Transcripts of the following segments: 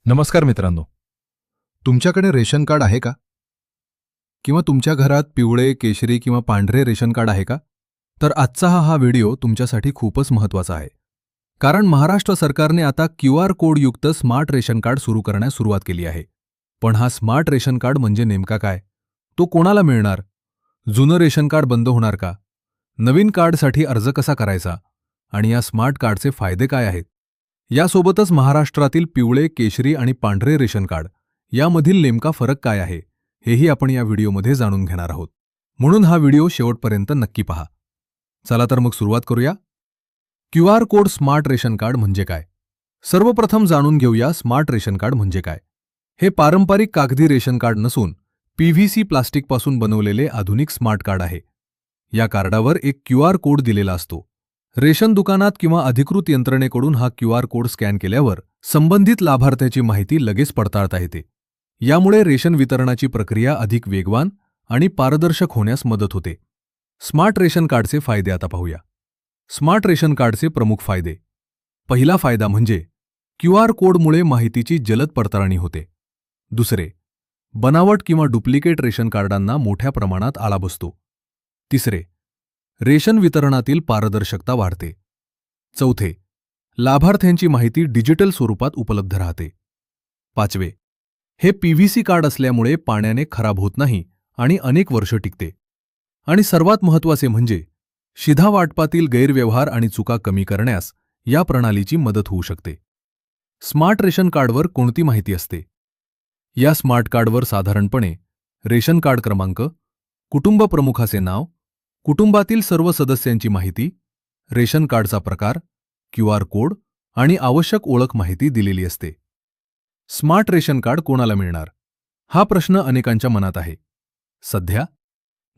नमस्कार मित्रांनो. तुमच्याकडे रेशन कार्ड आहे का? किंवा तुमच्या घरात पिवळे, केशरी किंवा पांढरे रेशन कार्ड आहे का? तर आजचा हा व्हिडिओ तुमच्यासाठी खूपच महत्त्वाचा आहे. कारण महाराष्ट्र सरकारने आता QR कोडयुक्त स्मार्ट रेशन कार्ड सुरू करण्यास सुरुवात केली आहे. पण हा स्मार्ट रेशन कार्ड म्हणजे नेमका काय? तो कोणाला मिळणार? जुनं रेशन कार्ड बंद होणार का? नवीन कार्डसाठी अर्ज कसा करायचा? आणि या स्मार्ट कार्डचे फायदे काय आहेत? यासोबतच महाराष्ट्रातील पिवळे, केशरी आणि पांढरे रेशन कार्ड यामधील नेमका फरक काय आहे हेही आपण या व्हिडिओमध्ये जाणून घेणार आहोत. म्हणून हा व्हिडिओ शेवटपर्यंत नक्की पहा. चला तर मग सुरुवात करूया. QR code smart ration card म्हणजे काय? सर्वप्रथम जाणून घेऊया स्मार्ट रेशन कार्ड म्हणजे काय. हे पारंपरिक कागदी रेशन कार्ड नसून PVC प्लास्टिकपासून बनवलेले आधुनिक स्मार्ट कार्ड आहे. या कार्डावर एक QR कोड दिलेला असतो. रेशन दुकानात किंवा अधिकृत यंत्रणेकडून हा QR कोड स्कॅन केल्यावर संबंधित लाभार्थ्याची माहिती लगेच पडताळता येते. यामुळे रेशन वितरणाची प्रक्रिया अधिक वेगवान आणि पारदर्शक होण्यास मदत होते. स्मार्ट रेशन कार्डचे फायदे आता पाहूया. स्मार्ट रेशन कार्डचे प्रमुख फायदे. पहिला फायदा म्हणजे QR कोडमुळे माहितीची जलद पडताळणी होते. दुसरे, बनावट किंवा डुप्लिकेट रेशन कार्डांना मोठ्या प्रमाणात आळा बसतो. तिसरे, रेशन वितरणातील पारदर्शकता वाढते. चौथे, लाभार्थ्यांची माहिती डिजिटल स्वरूपात उपलब्ध राहते. पाचवे, हे PVC कार्ड असल्यामुळे पाण्याने खराब होत नाही आणि अनेक वर्ष टिकते. आणि सर्वात महत्त्वाचे म्हणजे शिधा वाटपातील गैरव्यवहार आणि चुका कमी करण्यास या प्रणालीची मदत होऊ शकते. स्मार्ट रेशन कार्डवर कोणती माहिती असते? या स्मार्ट कार्डवर साधारणपणे रेशन कार्ड क्रमांक, कुटुंब प्रमुखाचे नाव, कुटुंबातील सर्व सदस्यांची माहिती, रेशन कार्डचा प्रकार, QR कोड आणि आवश्यक ओळख माहिती दिलेली असते. स्मार्ट रेशन कार्ड कोणाला मिळणार? हा प्रश्न अनेकांच्या मनात आहे. सध्या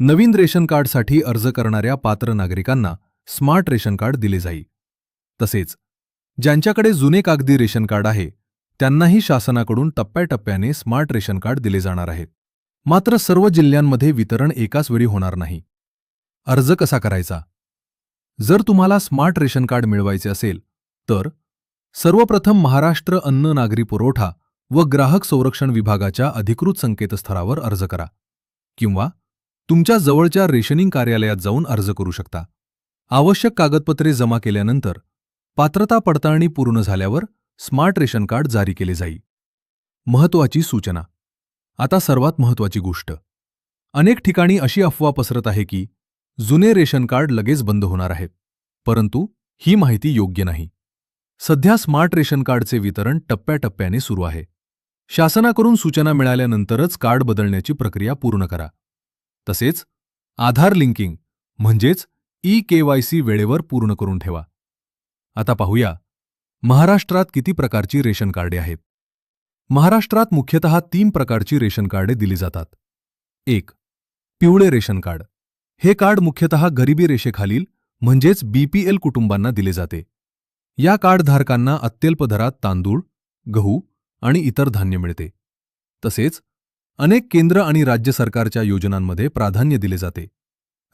नवीन रेशन कार्डसाठी अर्ज करणाऱ्या पात्र नागरिकांना स्मार्ट रेशन कार्ड दिले जाईल. तसेच ज्यांच्याकडे जुने कागदी रेशन कार्ड आहे त्यांनाही शासनाकडून टप्प्याटप्प्याने स्मार्ट रेशन कार्ड दिले जाणार आहेत. मात्र सर्व जिल्ह्यांमध्ये वितरण एकाच वेळी होणार नाही. अर्ज कसा करायचा? जर तुम्हाला स्मार्ट रेशन कार्ड मिळवायचे असेल तर सर्वप्रथम महाराष्ट्र अन्न नागरी पुरवठा व ग्राहक संरक्षण विभागाच्या अधिकृत संकेतस्थळावर अर्ज करा किंवा तुमच्या जवळच्या रेशनिंग कार्यालयात जाऊन अर्ज करू शकता. आवश्यक कागदपत्रे जमा केल्यानंतर पात्रता पडताळणी पूर्ण झाल्यावर स्मार्ट रेशन कार्ड जारी केले जाईल. महत्त्वाची सूचना. आता सर्वात महत्त्वाची गोष्ट. अनेक ठिकाणी अशी अफवा पसरत आहे की जुने रेशन कार्ड लगेच बंद होणार आहेत, परंतु ही माहिती योग्य नाही. सध्या स्मार्ट रेशन कार्डचे वितरण टप्प्याटप्प्याने सुरू आहे. शासनाकडून सूचना मिळाल्यानंतरच कार्ड बदलण्याची प्रक्रिया पूर्ण करा. तसेच आधार लिंकिंग म्हणजेच eKYC वेळेवर पूर्ण करून ठेवा. आता पाहूया महाराष्ट्रात किती प्रकारची रेशन कार्डे आहेत. महाराष्ट्रात मुख्यतः 3 प्रकारची रेशन कार्डे दिली जातात. 1. पिवळे रेशन कार्ड. हे कार्ड मुख्यतः गरिबी रेषेखालील म्हणजेच BPL कुटुंबांना दिले जाते. या कार्डधारकांना अत्यल्प दरात तांदूळ, गहू आणि इतर धान्य मिळते. तसेच अनेक केंद्र आणि राज्य सरकारच्या योजनांमध्ये प्राधान्य दिले जाते.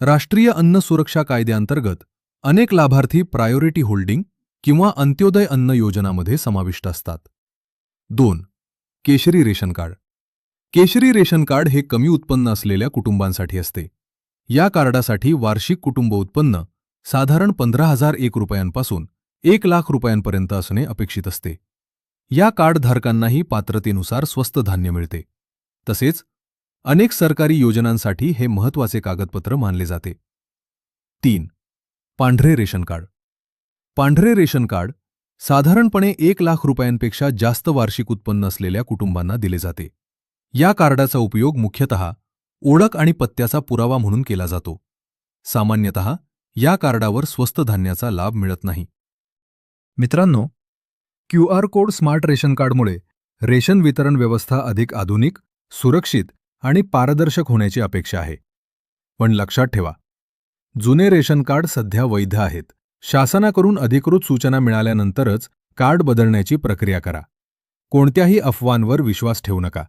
राष्ट्रीय अन्न सुरक्षा कायद्याअंतर्गत अनेक लाभार्थी प्रायोरिटी होल्डिंग किंवा अंत्योदय अन्न योजनामध्ये समाविष्ट असतात. 2. केशरी रेशन कार्ड. केशरी रेशन कार्ड हे कमी उत्पन्न असलेल्या कुटुंबांसाठी असते. या कार्डासाठी वार्षिक कुटुंब उत्पन्न साधारण 15,001 रुपयांपासून 1 लाख रुपयांपर्यंत असणे अपेक्षित असते. या कार्डधारकांनाही पात्रतेनुसार स्वस्त धान्य मिळते. तसेच अनेक सरकारी योजनांसाठी हे महत्त्वाचे कागदपत्र मानले जाते. 3. पांढरे रेशन कार्ड. पांढरे रेशन कार्ड साधारणपणे 1 लाख रुपयांपेक्षा जास्त वार्षिक उत्पन्न असलेल्या कुटुंबांना दिले जाते. या कार्डाचा उपयोग मुख्यतः ओळख आणि पत्त्याचा पुरावा म्हणून केला जातो. सामान्यतः या कार्डावर स्वस्त धान्याचा लाभ मिळत नाही. मित्रांनो, QR कोड स्मार्ट रेशन कार्डमुळे रेशन वितरण व्यवस्था अधिक आधुनिक, सुरक्षित आणि पारदर्शक होण्याची अपेक्षा आहे. पण लक्षात ठेवा, जुने रेशन कार्ड सध्या वैध आहेत. शासनाकडून अधिकृत सूचना मिळाल्यानंतरच कार्ड बदलण्याची प्रक्रिया करा. कोणत्याही अफवांवर विश्वास ठेवू नका.